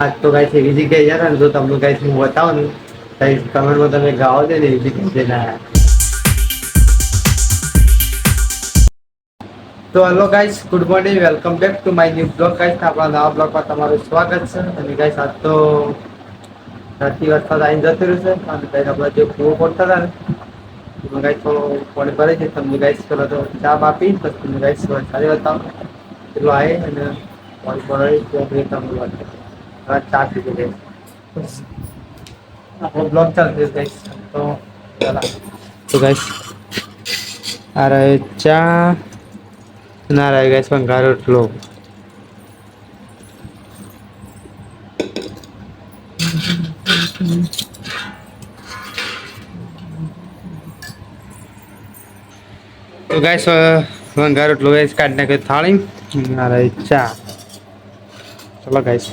આજ તો ગાઈસ એવી જગ્યાએ ગયા ને, જો તમને ગાઈસ હું બતાવું ને ગાઈસ કમેન્ટમાં તમે ગાઓ દે ને એવી જગ્યાએ ના આયા. તો hello guys, good morning, welcome back to my new blog guys. આપણા નવા બ્લોગમાં તમારું સ્વાગત છે. અને ગાઈસ આજ તો ધરતી વરસાદ આઈને જતો રહ્યો છે. અને ગાઈસ આપણે જે કૂવો ખોદતા હતા ને એમાં ગાઈસ થોડો પાણી ભરાઈ જાય, તમને ગાઈસ પેલા તો ચા બા પી પછી તમને ગાઈસ વરસાદ બતાવું કેટલો આયે અને પાણી ભરાય તે તમને બતાવું. હા ચા પીધી ગાઈસ. આપણો બ્લોગ ચાલુ થયો ગાઈસ. તો ચાલો. તો ગાઈસ આ રહે ચા અને આ રહે ગાઈસ વઘારેલો રોટલો. તો ગાઈસ વઘારેલો રોટલો ગાઈસ કાઢી નાખ્યો થાળીમાં. આ રહી ચા. ચલો ગાઈસ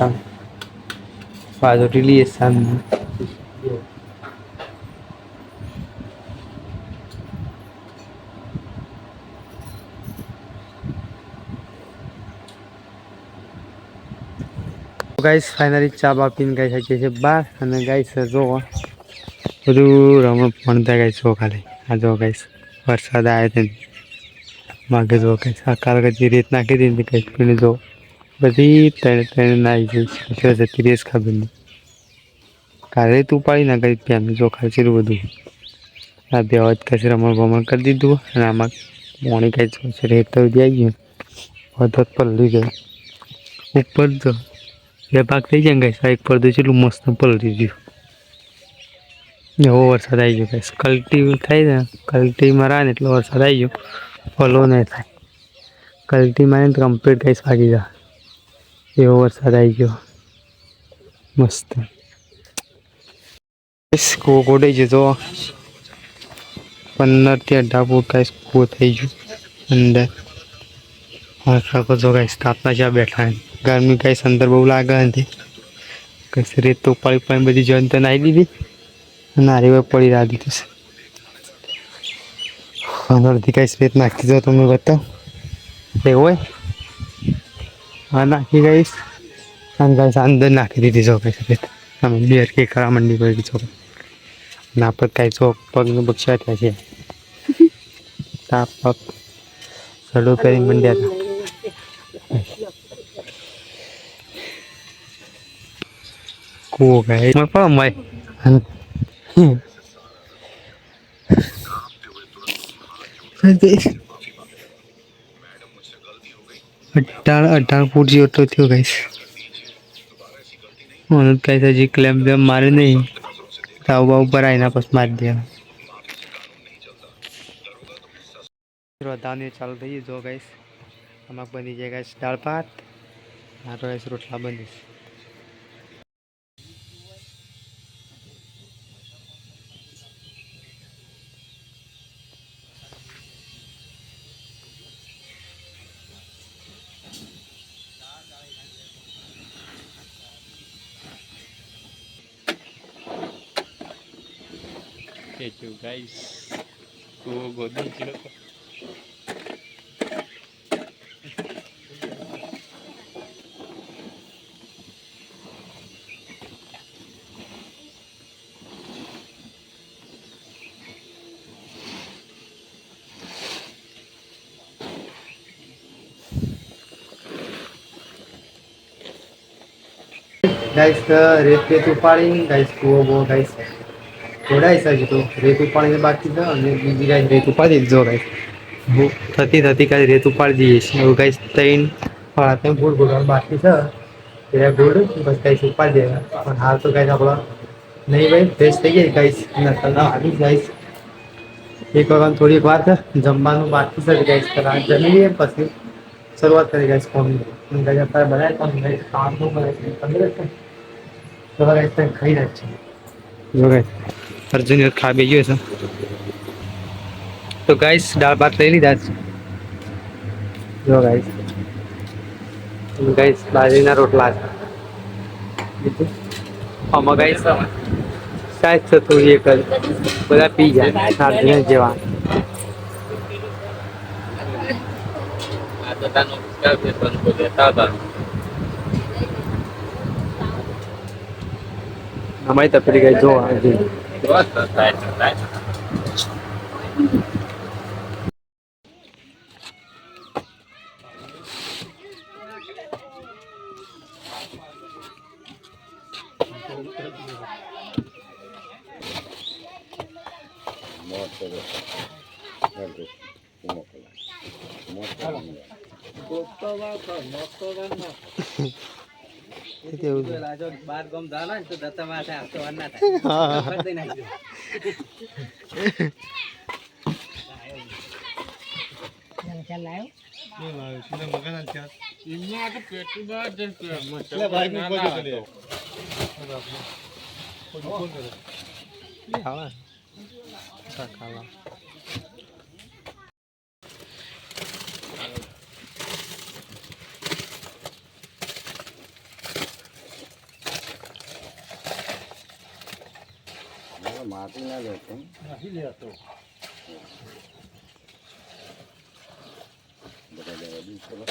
બાજોટી લીએ સામने. ગાઈસ ફાઇનલી ચા બા પીને ગાઈસ આવી ગયા છે બહાર. અને ગાઈસ જો બધું રમણ ભણ થાય ગાઈસ જો ખાલી. આ જો ગાઈસ વરસાદ આવે છે. માગે જો ગાઈસ આ કાલે જે રેત નાખી હતી ને ગાઈસ પેલી જો બધી ત્રણે ત્રણે નાઈ ગઈ છે. જતી રહી છે ખબર નહીં. કાલે રેત ઉપાડી ને ગાઈસ ત્યાં જો ખાલી કેટલું બધું. આ બે વાત ગાઈસ રમણ ભમણ કરી દીધું. અને આમાં પાણી ગાઈસ રેત તો જાય ગયું. વધત પલળી ગઈ ઉપર તો બે ભાગ થઈ જાય ને ગાઈસ. આ એક પડદું કેટલું મસ્ત પલળી ગયું. એવો વરસાદ આવી ગયો ગાઈસ. કલટી થાય ને કલટી મરાય ને એટલો વરસાદ આવી ગયો. ફોલો નહીં થાય. કલટી મારે ને તો કમ્પ્લીટ ગાઈસ ભાગી જાય. એવો વરસાદ આવી ગયો મસ્ત. કૂવો ખોદાઈ ગયો તો 15 થી 18 ફૂટ ગાઈસ કૂવો થઈ ગયું અંદર. હા જો ગાઈસ તાપના જ્યાં બેઠા ગરમી ગાઈસ અંદર બહુ લાગે નથી. ગાઈસ રેત તો ઉપાડી ઉપાડી બધી જન તો નાઈ દીધી. નારી વાર પડી રહ્યા દીધું છે. અંદરથી ગાઈસ રેત નાખી દો તમને બતાવું. એવું હોય હા નાખી ગાઈસ. અને ગાઈસ અંદર નાખી દીધી જો ગાઈસ રેત. અમે બેર કે ખરા મંડી પડી છો. ના પર કાંઈ જો પગનું બક્ષા થયા છે. તાપ પગ સડો કરી મંડ્યા હતા. કૂવો ગાઈસ પણ મય અઢાર ફૂટ જેવો તો થયો ગાઈસ. મને ગાઈસ હજી ક્લેમ બેમ મારે નહીં. તાવ બાવ ઉપર આવીને પછી મારી દેવા. રોધાની ચાલુ થઈ જો ગાઈસ. આમાં બની જાય ગાઈસ દાળ ભાત. આ તો ગાઈસ રોટલા બનીશ. Thank you guys. Kúwo godi juga. Guys રેત પેત ઉપાડી ગાઈસ કૂવો બહુ ગાઈસ થોડાય છે તો રેત ઉપાડીને બાકી છે. અને બીજી ગાઈસ રેત ઉપાડી દીધો ગાઈસ. થતી કાંઈ રેત ઉપાડી દઈએ છીએ. એવું ગાઈસ 3 ફૂટ ગોળવાનું બાકી છે. એ ગોળ બસ ગાઈસ ઉપાડી દેવા. પણ હાલ તો ગાઈસ આપણો નહીં ભાઈ ફ્રેશ થઈ ગઈ ગાઈસ. આવી ગાઈસ એક વખત થોડીક વાર છે જમવાનું બાકી છે ગાઈસ. જમી લઈએ પછી શરૂઆત કરી ગાઈસ કોમની. ગાઈસ અત્યારે બનાવે પણ ગાઈસ ખાવાનું બનાવે છે ખબર છે. તો ગાઈસ ખાઈ રહ્યા છે. જો ગાઈસ અર્જુન ખાઈ ગયો છે. તો ગાઈસ દાળ ભાત લઈ લીધા છે. જો ગાઈસ ગાઈસ બાજરીના રોટલા છે. આમાં ગાઈસ સાહેબ છે થોડી એક બધા પી જાય સાધન જેવા. અમારી તપેલી ગઈ જો આજે બાર ગમ ધાલો ને તો દત્તા માથે આવતો વાર ના થાય. માટી ના લેતો નથી લેતો બધા જવા દઉં ચલો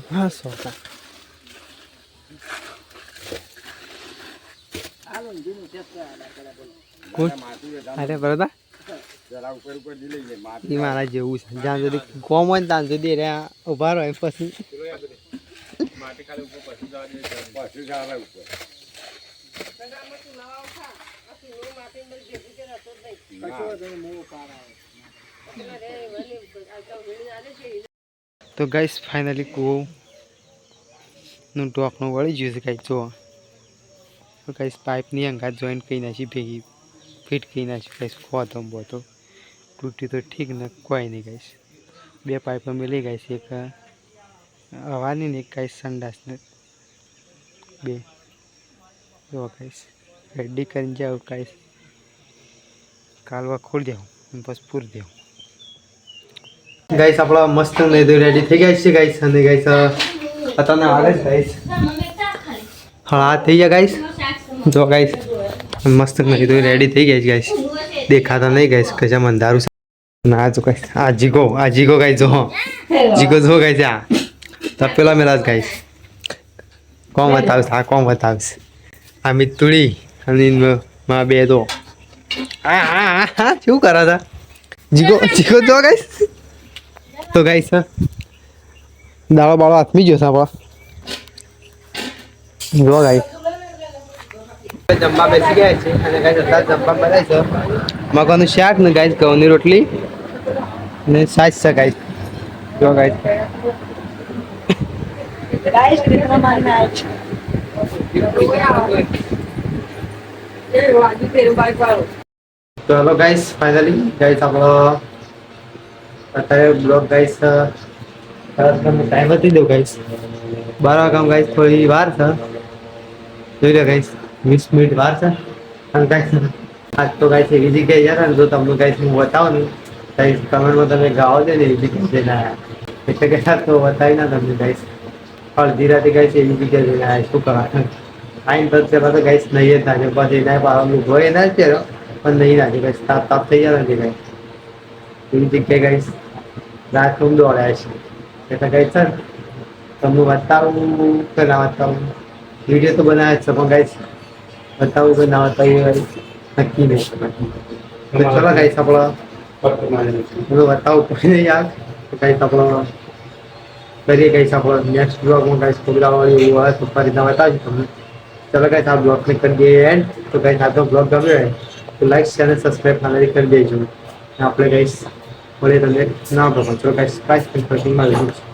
હા સોતા અરે બરોબર જરા ઉપર ઉપર લઈ લે માટી એ મારા જેવું છે જ્યાં સુધી કોમ હોય ને ત્યાં સુધી રે ઉભા રહો પછી માટી ખાલી ઉપર પછી જવા દે પછી જવા ઉપર તો ગાઈસ ફાઇનલી કૂવાનું ટોકનું વળી ગયું છે ગાઈસ જો તો ગાઈસ પાઇપની અંગાત જોઈન્ટ કરી નાખી ભેગી ફિટ કરી નાખી ગાઈસ ખોતો બોતો તૂટી તો ઠીક ને કોઈ નહીં ગાઈસ બે પાઇપો મિલી ગાઈસ એક હવાની ને એક ગાઈસ સંડાસને બે જો ગાઈસ રેડી કરીને જાઓ ગાઈસ કાલવા ખોલી દેવું અને પછી પૂરી દેવું ગાઈસ આપણા મસ્ત નહીં રેડી થઈ ગયા છે ગાઈસ અને ગાઈસ અત્યારે આવે છે ગાઈસ હા થઈ ગયા ગાઈસ જો ગાઈસ મસ્ત નહીં રેડી થઈ ગયા છે ગાઈસ દેખાતા નહીં ગાઈસ કજા અંધારું છે ના જો ગાઈસ આ જીગો ગાઈસ જો જીગો જો ગાઈસ આ તપેલા મેલા ગાઈસ કોમ બતાવશે આ કોમ બતાવશે આ મિતુડી અને માં બે દો હા શું કરે છે જીગો જો ગાઈસ તો ગાઈસ દાળો બાળો હાથમી ગયો છે આપણો જો ગાઈસ જમવા બેસી ગયા છે અને ગાઈસ અત્યારે જમવા બનાવી છે મકાનું શાક ને ગાઈસ ઘઉંની રોટલી ને સાસ છે ગાઈસ જો ગાઈસ તો હેલો ગાઈસ ફાઇનલી ગાઈસ આપણો અત્યારે બ્લોગ ગાઈસ ટાઈમ હતી દઉં ગાઈસ 12 વાગ્યા ગાઈસ થોડી વાર છે જોઈ લો ગાઈસ 20 મિનિટ વાર છે અને ગાઈસ આજ તો ગાઈસ એવી જગ્યાએ ગયા ને જો તમને ગાઈસ હું બતાવું ને ગાઈસ કમેન્ટમાં તમે ગાઓ દે ને એવી જગ્યાએ જઈને આવ્યા એટલે કે તો બતાવી ના તમને ગાઈસ અડધી રાતે ગાઈસ એવી જગ્યાએ જઈને આવ્યા શું કરવા આઈને તો પેલા તો ગાઈસ નહીં જ નાખે પછી એના પાવાનું હોય ના જ પહેરો પણ નહીં નાખે ગાઈસ તાપ થઈ ગયા નથી ગાઈસ એવી જગ્યાએ ગાઈસ રાત રૂમ દોડાય છે એટલે ગાઈસ સર તમને બતાવું કે ના બતાવું વિડીયો તો બનાવે છે પણ ગાઈસ બતાવું કે ના બતાવું નક્કી નહીં ચલો ગાઈસ આપણો બતાવું કોઈ નહીં યાર ગાઈસ આપણો કરીએ ગાઈસ આપણો નેક્સ્ટ બ્લોગમાં ગાઈસ પ્રોગ્રામવાળી એવું હોય તો ફરીથી બતાવીશ તમને ચલો ગાઈસ આ બ્લોગને કરી દઈએ એન્ડ તો ગાઈસ આપણો બ્લોગ ગમ્યો હોય તો લાઈક શેર અને સબસ્ક્રાઈબ ફાઇનલી કરી દેજો આપણે ગાઈસ મળીએ તમને ના બ્લોગ ચલો ગાઈસ કાંઈ સ્પેશિયલ મળીશું